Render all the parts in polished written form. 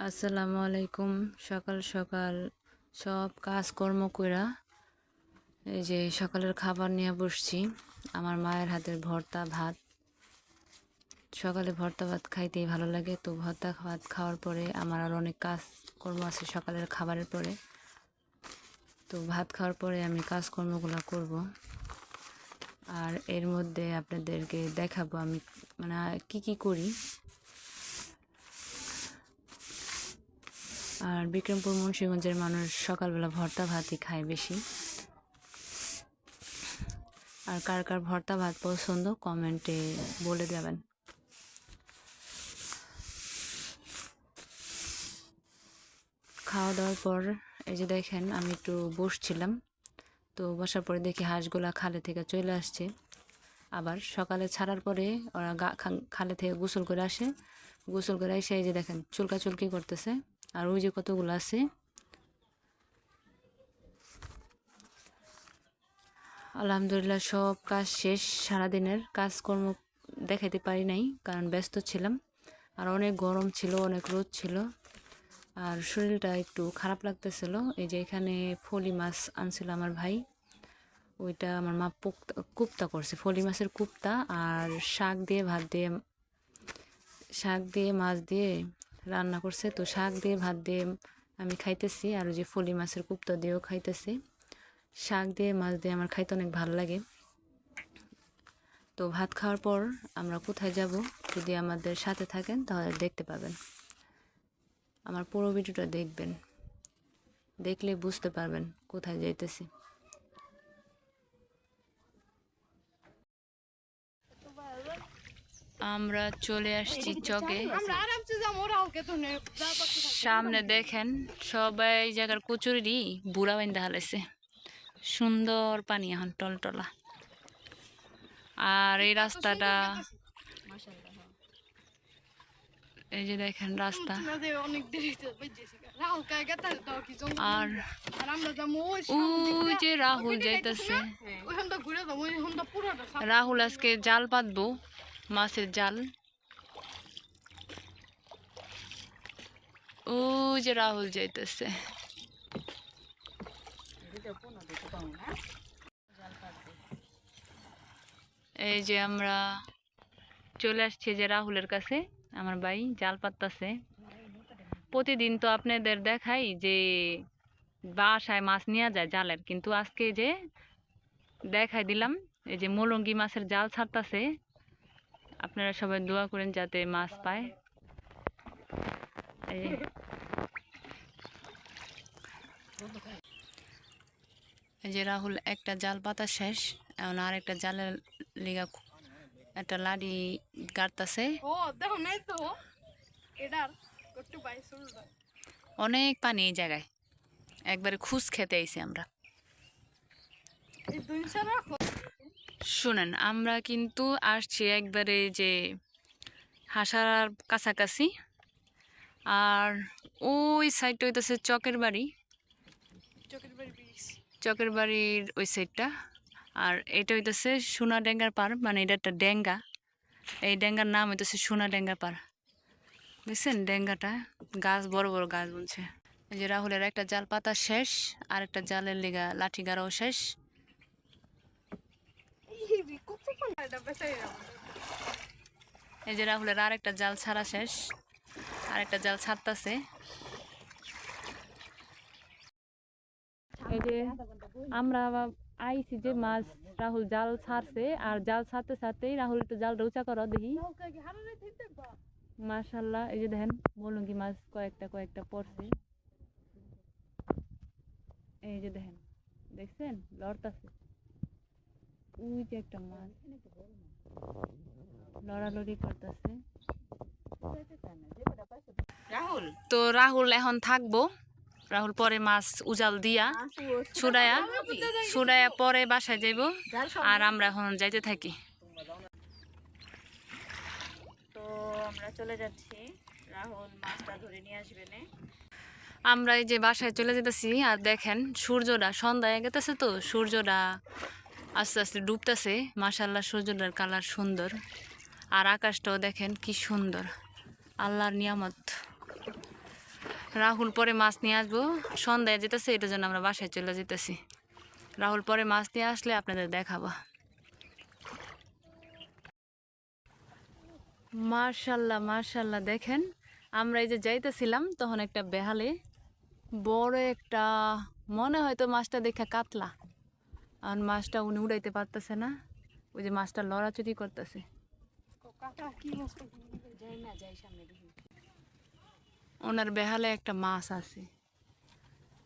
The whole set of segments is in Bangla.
আসসালামু আলাইকুম। সকাল সকাল সব কাজকর্ম কইরা এই যে সকালের খাবার নিয়ে বসছি। আমার মায়ের হাতের ভর্তা ভাত। সকালে ভর্তা ভাত খাইতেই ভালো লাগে, তো ভর্তা ভাত খাওয়ার পরে আমার আর অনেক কাজকর্ম আছে সকালের খাবারের পরে। তো ভাত খাওয়ার পরে আমি কাজকর্মগুলো করব, আর এর মধ্যে আপনাদেরকে দেখাবো আমি মানে কি করি। আর বিক্রমপুর মুন্সিগঞ্জের মানুষ সকালবেলা ভর্তা ভাতই খায় বেশি। আর কার কার ভর্তা ভাত পছন্দ কমেন্টে বলে দেবেন। খাওয়া দাওয়ার পর এই যে দেখেন আমি একটু বসছিলাম, তো বসার পরে দেখি হাঁসগুলা খালে থেকে চলে আসছে। আবার সকালে ছাড়ার পরে ওরা খালে থেকে গোসল করে আসে, গোসল করে এসে এই যে দেখেন চুলকাচুলকি করতেছে। আর ওই যে কতগুলো আছে। আলহামদুলিল্লাহ সব কাজ শেষ। সারাদিনের কাজকর্ম দেখাইতে পারি নাই, কারণ ব্যস্ত ছিলাম। আর অনেক গরম ছিল, অনেক রোদ ছিল, আর শরীরটা একটু খারাপ লাগতেছিল। এই যে এখানে ফলি মাছ আনছিল আমার ভাই, ওইটা আমার মা কুপ্তা করছে, ফলি মাছের কুপ্তা। আর শাক দিয়ে ভাত দিয়ে, শাক দিয়ে মাছ দিয়ে রান্না করছে। তো শাক দিয়ে ভাত দিয়ে আমি খাইতেছি, আর ওই যে ফলি মাছের কুপ্তা দিয়েও খাইতেছি। শাক দিয়ে মাছ দিয়ে আমার খাইতে অনেক ভালো লাগে। তো ভাত খাওয়ার পর আমরা কোথায় যাব, যদি আমাদের সাথে থাকেন তাহলে দেখতে পাবেন। আমার পুরো ভিডিওটা দেখবেন, দেখলে বুঝতে পারবেন কোথায় যাইতেছি। আমরা চলে আসছি চকে। সামনে দেখেন সবাই এই জায়গার কচুরি বুড়া বাইন্দা হালাইছে, সুন্দর পানি এখন টলটলা। আর এই রাস্তাটা, এই যে দেখেন রাস্তা। আর ওই যে রাহুল যাইতেছে, রাহুল আজকে জাল পাতবো, মাছের জাল। ওই যে রাহুল যাইতেছে। এই যে আমরা চলে আসছি যে রাহুলের কাছে, আমার ভাই জাল পাততাছে। প্রতিদিন তো আপনাদের দেখাই যে বাসায় মাছ নিয়ে যায় জালের, কিন্তু আজকে যে দেখাই দিলাম এই যে মোলঙ্গি মাছের জাল ছাড়তাছে। আপনারা সবাই দোয়া করেন যাতে মাছ পায়। এই যে রাহুল একটা জাল পাতা শেষ, এখন আর একটা জালের লিগা একটা লাড়ি গাড়তাছে। অনেক পানি এই জায়গায়, একবারে খুশ খেতে আইছি আমরা। শুনেন, আমরা কিন্তু আসছি একবারে যে হাসার কাছাকাছি। আর ওই সাইডটা হইতেছে চকের বাড়ি, চকের বাড়ির ওই সাইডটা। আর এটা হইতেছে সোনা ডেঙ্গার পার, মানে এটা একটা ডেঙ্গা। এই ডেঙ্গার নাম হইতেছে সোনা ডেঙ্গা পার। দেখছেন ডেঙ্গাটা, গাছ বড় বড় গাছ বলছে। এই যে রাহুলের একটা জাল পাতা শেষ, আর একটা জালের লেগা লাঠি গাড়াও শেষ। এই যে রাহুলের আর একটা জাল ছাড়া শেষ, আর একটা জাল ছাড়তাছে। এই যে আমরা আইছি যে মাছ, রাহুল জাল ছাড়ছে, আর জাল ছাড়তে ছাড়তেই রাহুল একটু জাল রৌচা করো দেখি। মাশাল্লাহ, এই যে দেখেন মৌলঙ্গি মাছ কয়েকটা কয়েকটা পড়ছে। এই যে দেখেন, দেখছেন লড়তাছে। ওই যে একটা মাছ লড়ালড়ি করতেছে। তো রাহুল এখন থাকবো, রাহুল পরে মাছ উজাল দিয়া ছুড়ায়া ছুড়ায়া পরে বাসায় যাইব। আর আমরা এখন যাইতে থাকি। তো আমরা চলে যাচ্ছি, রাহুল মাছটা ধরে নিয়ে আসবে না। আমরা এই যে বাসায় চলে যেতেছি, আর দেখেন সূর্যটা সন্ধ্যা হয়ে গেতেছে, তো সূর্যটা আস্তে আস্তে ডুবতেছে। মাশাল্লাহ সূর্যটার কালার সুন্দর, আর আকাশটাও দেখেন কি সুন্দর, আল্লাহর নিয়ামত। রাহুল পরে মাছ নিয়ে আসবো, সন্ধ্যায় যেতেছে, এটার জন্য আমরা বাসায় চলে যেতেছি। রাহুল পরে মাছ নিয়ে আসলে আপনাদের দেখাবো। মার্শাল্লাহ মার্শাল্লাহ, দেখেন আমরা এই যে যাইতেছিলাম তখন একটা বেহালে বড় একটা, মনে হয়তো মাছটা দেখে কাতলা, আর মাছটা উনি উড়াইতে পারতেছে না, ওই যে মাছটা লড়াচড়ি করতেছে। ওনার বেহালে একটা মাছ আছে,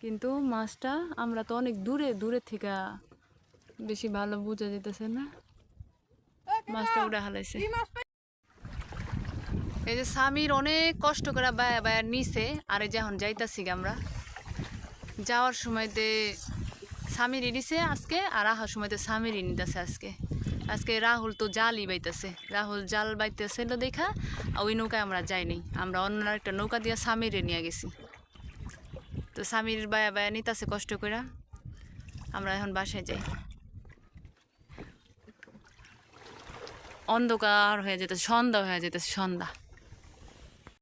কিন্তু মাছটা আমরা তো অনেক দূরে দূরে থেকে বেশি ভালো বোঝা যেতেছে না, মাছটা উড়ে হালাইছে। এই যে স্বামীর অনেক কষ্ট করে বায়া বায়া নিছে, আর এই যে এখন যাইতাছি আমরা, যাওয়ার সময়তে স্বামীরই নিছে আজকে, আর আসার সময়তে স্বামীরই নিতেছে আজকে। আজকে রাহুল তো জালই বাইতেছে, রাহুল জাল বাইতেছিল দেখা ওই নৌকায় আমরা যাইনি, আমরা অন্য একটা নৌকা দিয়ে স্বামীরে নিয়ে গেছি। তো স্বামীর বায়া বায়া নিতেছে কষ্ট করে, আমরা এখন বাসায় যাই। অন্ধকার হয়ে যেতেছে, সন্ধ্যা হয়ে যেতেছে, সন্ধ্যা।